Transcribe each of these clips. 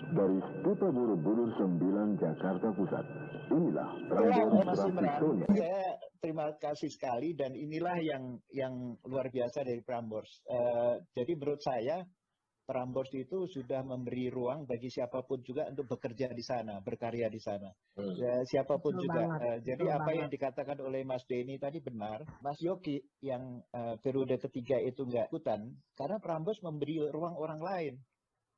Dari Studio Borobudur 9 Jakarta Pusat, inilah Mas Prambors Imran, Rapsonia. saya terima kasih sekali dan inilah yang luar biasa dari Prambors. Jadi menurut saya Prambors itu sudah memberi ruang bagi siapapun juga untuk bekerja di sana, berkarya di sana. Ya, siapapun Betul juga. banget, Jadi betul apa yang banget. dikatakan oleh Mas Denny tadi benar. Mas Yogi yang periode ketiga itu nggak ikutan karena Prambors memberi ruang orang lain.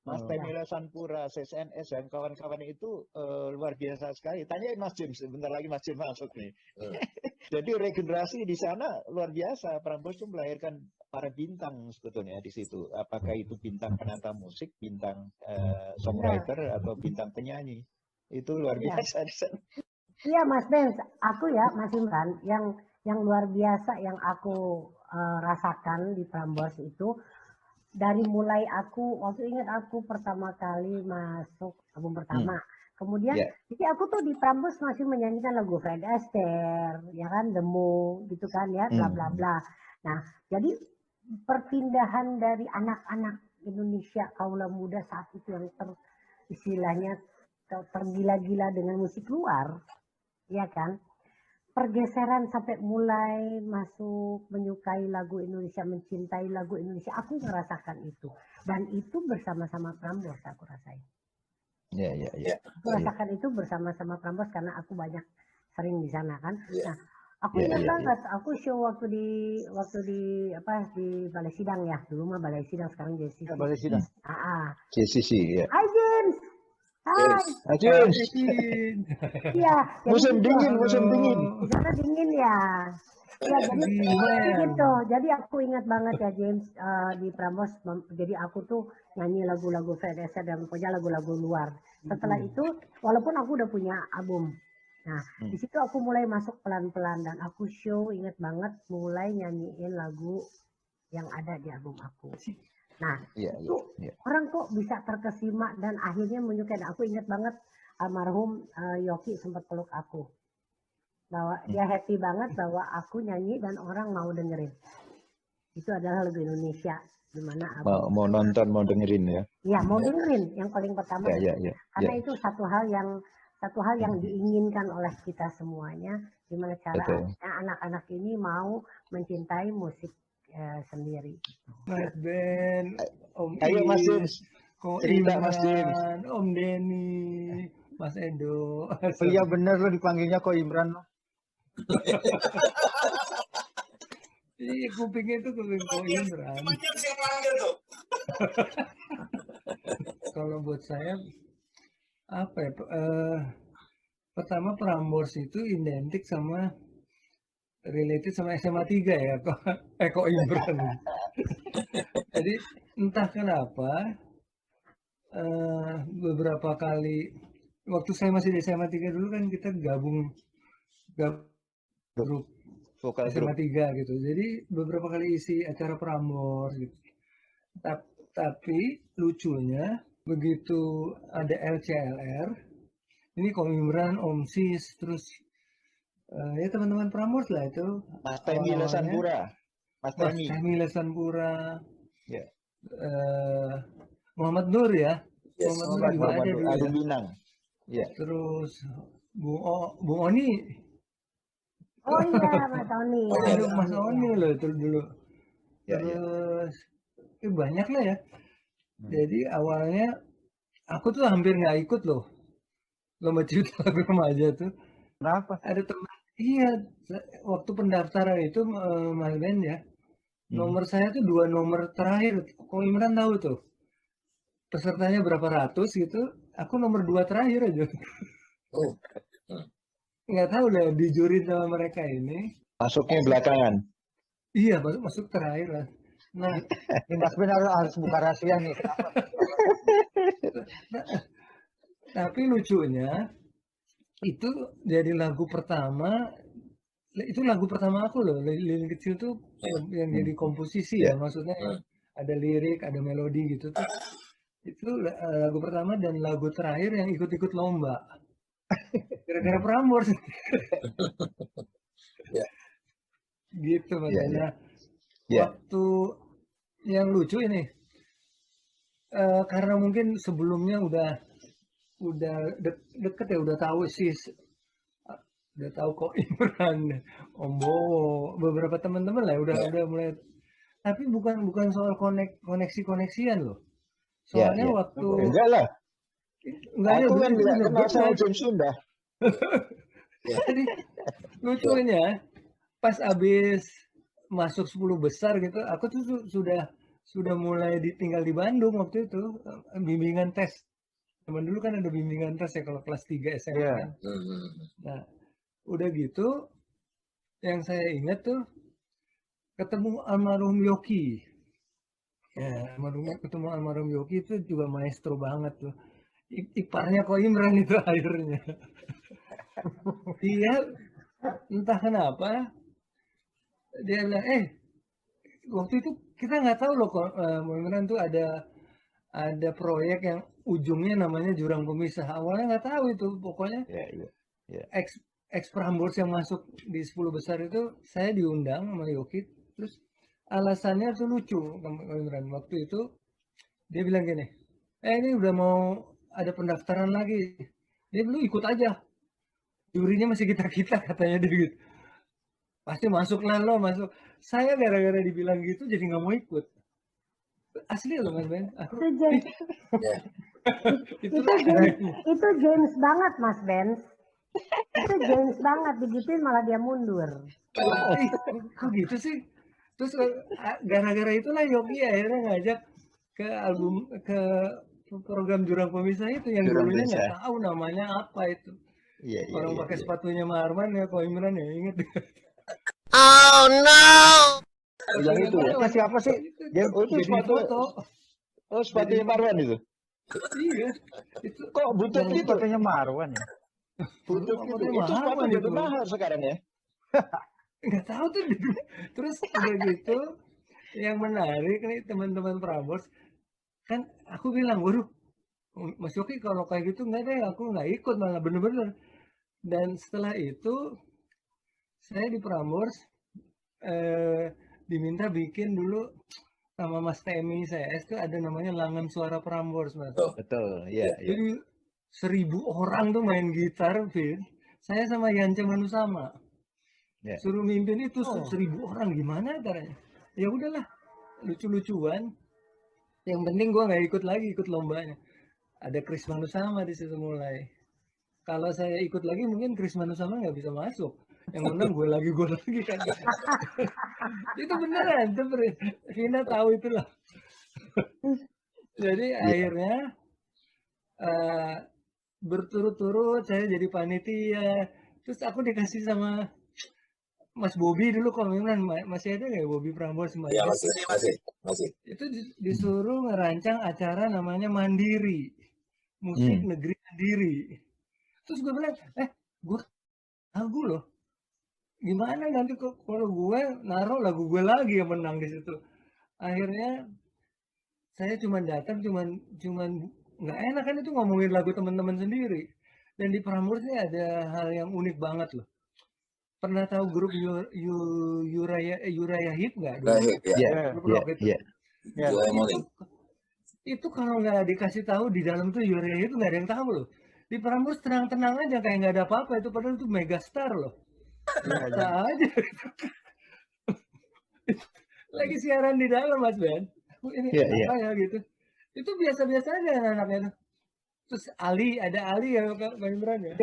Mas Temila Sanpura, CSNS dan kawan-kawan itu luar biasa sekali. Tanyain Mas James, sebentar lagi Mas James masuk nih. Jadi regenerasi di sana luar biasa. Prambors itu melahirkan para bintang sebetulnya di situ. Apakah itu bintang penata musik, bintang songwriter atau bintang penyanyi. Itu luar biasa di sana. Iya Mas Ben, aku ya Mas Imran, yang luar biasa yang aku rasakan di Prambors itu dari mulai aku waktu ingat aku pertama kali masuk album pertama. Kemudian jadi aku tuh di Prambors masih menyanyikan lagu Fred Astaire, ya kan, Demo gitu kan ya, bla bla bla. Nah, jadi perpindahan dari anak-anak Indonesia kaula muda saat itu yang istilahnya tergila-gila dengan musik luar, ya kan? Pergeseran sampai mulai masuk menyukai lagu Indonesia, mencintai lagu Indonesia, aku merasakan itu. Dan itu bersama-sama Prambors aku rasain. Aku rasakan itu bersama-sama Prambors karena aku banyak sering di sana kan. Nah, aku ingat banget, aku show waktu di Balai Sidang ya. Dulu mah Balai Sidang, sekarang JCC. Balai Sidang. JCC ya. Hai James. Hai. James. Iya, musim dingin. Di sana dingin ya. Ya, jadi gitu. Jadi aku ingat banget ya James di Prambors. Jadi aku tuh nyanyi lagu-lagu Fred Astaire dan pokoknya lagu-lagu luar. Setelah itu, walaupun aku udah punya album. Nah, di situ aku mulai masuk pelan-pelan dan aku show ingat banget mulai nyanyiin lagu yang ada di album aku. Nah, orang kok bisa terkesima dan akhirnya menyukai. Aku ingat banget almarhum Yoki sempat peluk aku. Bahwa dia happy banget bahwa aku nyanyi dan orang mau dengerin. Itu adalah lagu Indonesia. Dimana mau nonton, mau dengerin ya? Iya, mau dengerin yang paling pertama. Karena itu satu hal yang diinginkan oleh kita semuanya. Gimana cara anak-anak ini mau mencintai musik sendiri. Mas Ben, Om Ayo Mas James, cerita Mas James, Om Denny, Mas Edo. Oh iya bener lo dipanggilnya kok Imran lo. Iya, kupingnya itu kuping kok Imran. Kalau buat saya apa ya? Pertama Prambors itu identik sama related sama SMA 3 ya, kok Imran. Jadi entah kenapa beberapa kali waktu saya masih di SMA 3 dulu kan kita gabung grup vokal SMA 3 gitu. Jadi beberapa kali isi acara Prambors gitu. Tapi lucunya begitu ada LCLR, ini Kom Imran, Om Sis, terus ya teman-teman Prambors lah itu. Mas Temila Sanpura. Mas Temila Sanpura. Ya. Muhammad Nur ya. Muhammad Nur juga ada dulu ya. Minang. Ya. Terus Bung Oni. Oh iya, Mas Oni. Mas Oni loh itu dulu. Terus banyak lah ya. Jadi awalnya aku tuh hampir nggak ikut loh. Lomba cerita lagu remaja tuh. Kenapa? Ada teman. Iya, waktu pendaftaran itu Mas Ben ya. Nomor saya tuh 2 nomor terakhir. Kok Imran tahu tuh. Pesertanya berapa ratus gitu. Aku nomor 2 terakhir aja. Nggak tahu lah dijurin sama mereka ini. Masuknya belakangan. Iya, masuk terakhir lah. Nah, Mas Ben harus buka rahasia nih. Tapi lucunya itu jadi lagu pertama. Itu lagu pertama aku loh. Lilin Kecil tuh yang jadi komposisi ya. Maksudnya ada lirik, ada melodi gitu tuh. Itu lagu pertama dan lagu terakhir yang ikut-ikut lomba. Gara-gara Prambors. Gitu makanya. Waktu yang lucu ini. Karena mungkin sebelumnya udah udah deket ya, udah tahu udah tahu kok Imran, Om Bowo, beberapa teman-teman lah udah mulai. Tapi bukan soal koneksi-koneksian loh. Soalnya waktu Enggak lah. enggak ada Aku kan tidak bener, kenal sama James Sunda. Jadi lucunya pas abis masuk 10 besar gitu, aku tuh sudah mulai tinggal di Bandung waktu itu, bimbingan tes. Teman dulu kan ada bimbingan tes ya kalau kelas 3 SMA Iya. kan. Nah, udah gitu yang saya ingat tuh ketemu almarhum Yoki. Ya, ketemu almarhum Yoki itu juga maestro banget tuh. Iparnya kok Imran itu akhirnya. Dia entah kenapa dia bilang, waktu itu kita nggak tahu loh kok Imran tuh ada proyek yang ujungnya namanya Jurang Pemisah. Awalnya nggak tahu itu, pokoknya ex Prambors yang masuk di 10 besar itu saya diundang sama Yoki. Terus alasannya tuh lucu, Imran. Waktu itu dia bilang gini, ini udah mau ada pendaftaran lagi. Dia bilang ikut aja. Jurinya masih kita-kita katanya dia gitu. Pasti masuk lah lo, masuk. Saya gara-gara dibilang gitu jadi nggak mau ikut. Asli loh Mas Ben. Itu James, itu James banget Mas Ben. Itu James banget, digituin malah dia mundur. Kok gitu sih? Terus gara-gara itulah Yogi akhirnya ngajak ke program Jurang Pemisah itu yang Jurang dulunya Pemisah. nggak tahu namanya apa itu. Orang pakai sepatunya Marman ya, kok Imran ya inget. Yang itu ya? Itu siapa sih? Dia Oh, itu jadi sepatu. foto. Oh, sepatunya Marwan itu. Iya. Itu Kok butut Yang gitu? sepatunya Marwan ya? Butut gitu. Sepatunya Itu sepatu Marwan jadi itu. mahal sekarang ya. Nggak tahu tuh. Terus udah gitu, yang menarik nih teman-teman Prambors, kan aku bilang, waduh, Mas Yoki kalau kayak gitu nggak deh, aku nggak ikut malah bener-bener. Dan setelah itu saya di Prambors diminta bikin dulu sama Mas Temi CS tuh ada namanya Langan Suara Prambors, Mas. Betul, iya. Jadi 1000 orang tuh main gitar, Vin. Saya sama Yance Manusama. Ya. Suruh mimpin itu 1000 orang, gimana caranya? Ya udahlah, lucu-lucuan. Yang penting gua nggak ikut lagi, ikut lombanya. Ada Chris Manusama di situ mulai. Kalau saya ikut lagi mungkin Chris Manusama nggak bisa masuk. Yang menang gue lagi kan. Itu beneran, itu Vina tahu itulah. Jadi akhirnya berturut-turut saya jadi panitia. Terus aku dikasih sama Mas Bobi dulu, kalau Imran masih ada nggak Bobi Prambors? Ya masih. Itu disuruh ngerancang acara namanya Mandiri, musik negeri sendiri. Terus gue bilang, gue lagu loh. Gimana nanti kalau gue naruh lagu gue lagi yang menang di situ. Akhirnya saya cuma datang, cuman nggak enak kan itu ngomongin lagu teman-teman sendiri. Dan di Prambors ini ada hal yang unik banget loh. Pernah tahu grup Uriah Heep nggak? Grup rock itu. Itu kalau nggak dikasih tahu di dalam tuh Uriah Heep nggak ada yang tahu loh. Di Prambors tenang-tenang aja kayak nggak ada apa-apa, itu padahal itu megastar loh. Biasa aja. Lagi siaran di dalam Mas Ben. Ini apa ya gitu. Itu biasa-biasa aja anak-anaknya tuh. Terus ada Ali ya Pak Imran ya.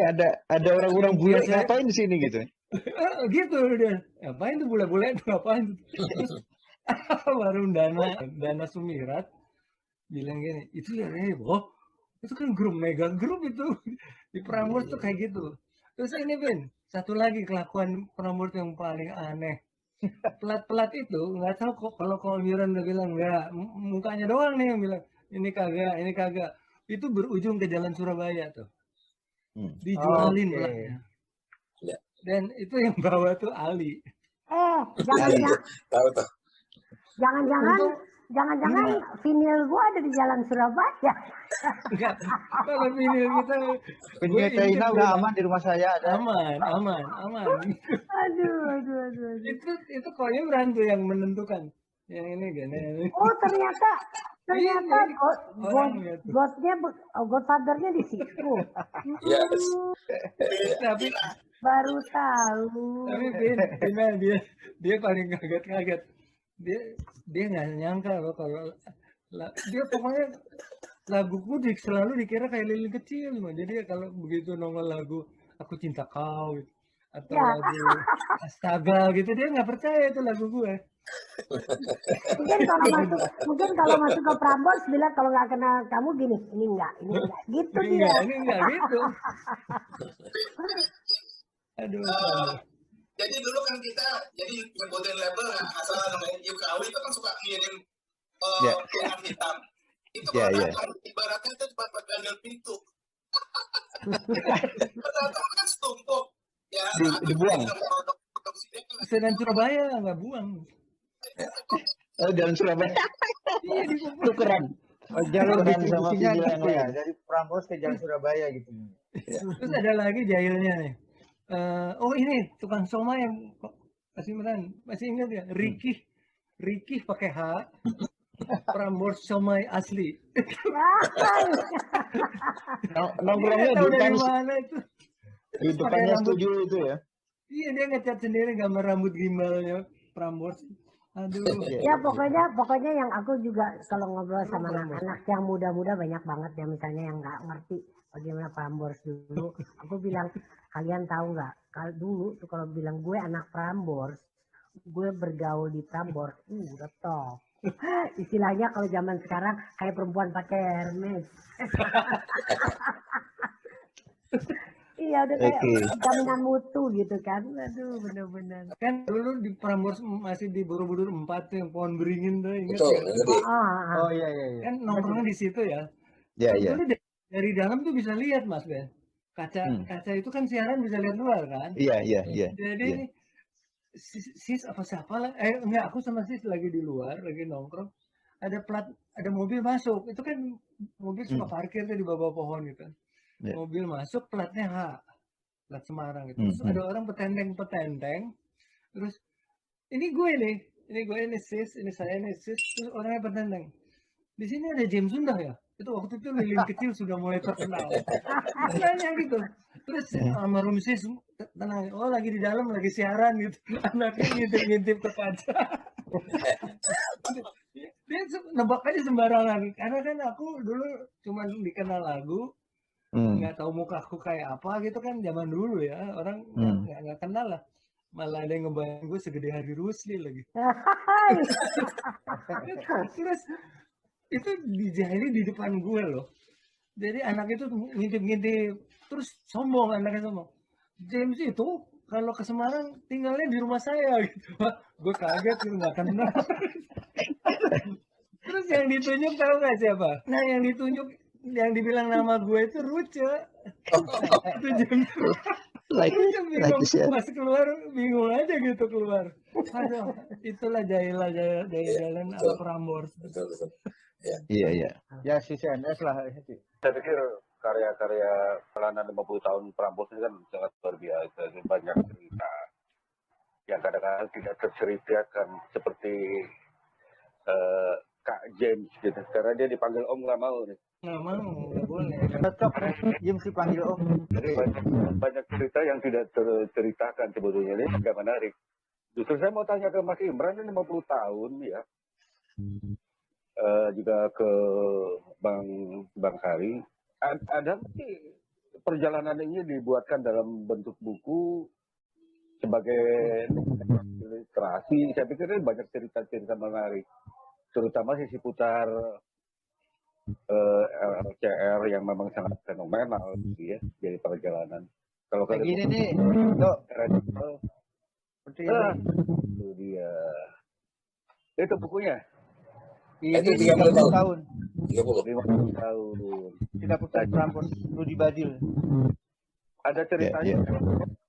Ada orang-orang bule ngapain di sini gitu. Gitu dia. Ngapain tuh bule-bule itu ngapain? Baru Dana Sumirat bilang gini, itu ya itu kan grup mega grup itu di Prambors tuh kayak gitu. Terus ini Ben, satu lagi kelakuan Prambors yang paling aneh. Pelat-pelat itu nggak tahu kok kalau Imran udah bilang nggak, mukanya doang nih yang bilang ini kagak. Itu berujung ke Jalan Surabaya tuh. Dijualin pelatnya. Dan itu yang bawa tuh Ali. Jangan-jangan vinil gua ada di Jalan Surabaya. Enggak. Kalau vinil kita Vinil China udah aman di rumah saya ada. Aman. Aduh. Itu kok Imran tuh yang menentukan. Yang ini gini. Oh, ternyata Ternyata orang lihat tuh. Godfather-nya di situ. Yes. Tapi Baru tahu. Vina dia paling kaget. Dia nggak nyangka loh kalau dia pokoknya laguku selalu dikira kayak lilin kecil loh. Jadi kalau begitu nongol lagu Aku Cinta Kau gitu, atau Ya. lagu Astaga gitu, dia nggak percaya itu lagu gue. Mungkin kalau masuk ke Prambors bilang kalau nggak kenal kamu gini, ini enggak gitu dia. Ini enggak gitu. Aduh. Jadi dulu kan kita nyebutin label nggak salah namanya UKW itu kan suka ngirim keringat hitam. Itu ibaratnya itu cuma bagandel pintu. Ternyata kan setumpuk. Ya, dibuang. Sedan Surabaya nggak buang. Oh, jalan Surabaya. Iya, Tukeran. Oh, jalur Distribusinya distribusinya gitu ya. dari Prambors ke Jalan Surabaya gitu. Terus ada lagi jahilnya nih. Oh ini tukang somai yang masih ingat ya? Ricky pakai H. Prambors somai asli. Nongkrongnya tahu di dari depan mana itu? di depannya studio itu ya. Iya, dia ngecat sendiri gambar rambut gimbalnya Prambors. Aduh. Ya pokoknya yang aku juga kalau ngobrol sama anak-anak yang muda-muda banyak banget ya, misalnya yang nggak ngerti bagaimana Prambors dulu, aku bilang kalian tahu nggak, kalau dulu tuh kalau bilang gue anak Prambors, gue bergaul di Prambors, udah top. Istilahnya kalau zaman sekarang kayak perempuan pakai Hermes. Iya, udah kayak jaminan mutu gitu kan. Aduh, bener-bener. Kan dulu di Prambors masih di Borobudur 4 tuh yang pohon beringin tuh, ingat Betul, ya? Oh iya. Kan nongkrongnya di situ ya. Iya. Dulu dari dalam tuh bisa lihat Mas Ben. Kaca itu kan siaran bisa lihat luar kan. Iya. Jadi ini sis apa siapa lah? Enggak, aku sama sis lagi di luar, lagi nongkrong. Ada mobil masuk. Itu kan mobil suka parkir tuh di bawah pohon gitu kan. Yeah. Mobil masuk platnya H. Plat Semarang gitu. Terus ada orang petenteng. Terus ini gue nih sis, ini saya nih sis, terus orangnya petenteng. Di sini ada James Sundah ya? Itu waktu itu lilin kecil sudah mulai terkenal. Nanya gitu. Terus almarhum sis tenang, oh lagi di dalam lagi siaran gitu. Anaknya ngintip ke kaca. Dia nebak aja sembarangan. Karena kan aku dulu cuma dikenal lagu, nggak tahu muka aku kayak apa gitu kan, zaman dulu ya, orang nggak kenal lah. Malah ada yang ngebayang gue segede Hari Rusli lagi. Terus itu dijahili di depan gue loh. Jadi anak itu ngintip-ngintip, terus sombong, anaknya sombong. James itu kalau ke Semarang tinggalnya di rumah saya gitu. Gue kaget gitu, nggak kenal. Terus yang ditunjuk tahu nggak siapa? Nah yang ditunjuk, yang dibilang nama gue itu Ruce. Itu James. Ruce bingung, pas keluar bingung aja gitu keluar. Aduh, itulah jahilan ala Prambors. Betul. Iya. Ya si CNS lah. Saya pikir karya-karya perjalanan 50 tahun Prambors ini kan sangat luar biasa. Banyak cerita yang kadang-kadang tidak terceritakan seperti Kak James gitu. Karena dia dipanggil Om nggak mau nih. Nggak mau, nggak boleh. Cocok James dipanggil Om. Jadi banyak cerita yang tidak terceritakan sebetulnya, ini agak menarik. Justru saya mau tanya ke Mas Imran, ini 50 tahun ya. Juga ke Bang Hari, ada sih perjalanan ini dibuatkan dalam bentuk buku sebagai ilustrasi. Saya pikir ini banyak cerita-cerita menarik, terutama sisi putar LCR yang memang sangat fenomenal gitu ya, jadi perjalanan. Kalau kayak gini nih, seperti itu dia. Itu bukunya. Itu Ini 30 tahun. 30 tahun. Kita putar Prambors Rudi Badil. Ada ceritanya.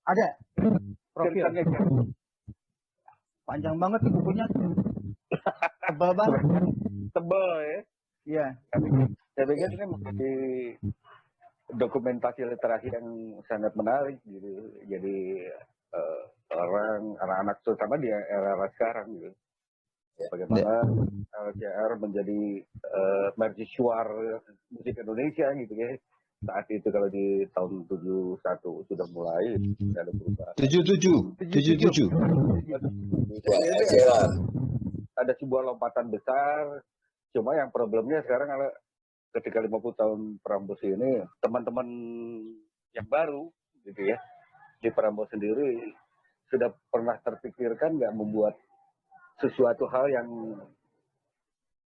Ada. Profil. Ceritanya Panjang banget tuh bukunya. Tebal banget. tebal ya. Iya. Saya pikir ini menjadi dokumentasi literasi yang sangat menarik gitu. Jadi anak-anak terutama di era sekarang gitu. bagaimana LCR menjadi mercusuar musik Indonesia gitu ya. Saat itu kalau di tahun 71 sudah mulai ada perubahan. 77. Ada sebuah lompatan besar. Cuma yang problemnya sekarang adalah ketika 50 tahun Prambors ini, teman-teman yang baru gitu ya di Prambors sendiri sudah pernah terpikirkan nggak membuat sesuatu hal yang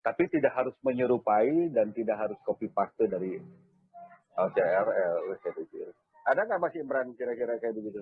tapi tidak harus menyerupai dan tidak harus copy paste dari LCR, LCR. Ada nggak Mas Imran kira-kira kayak begitu?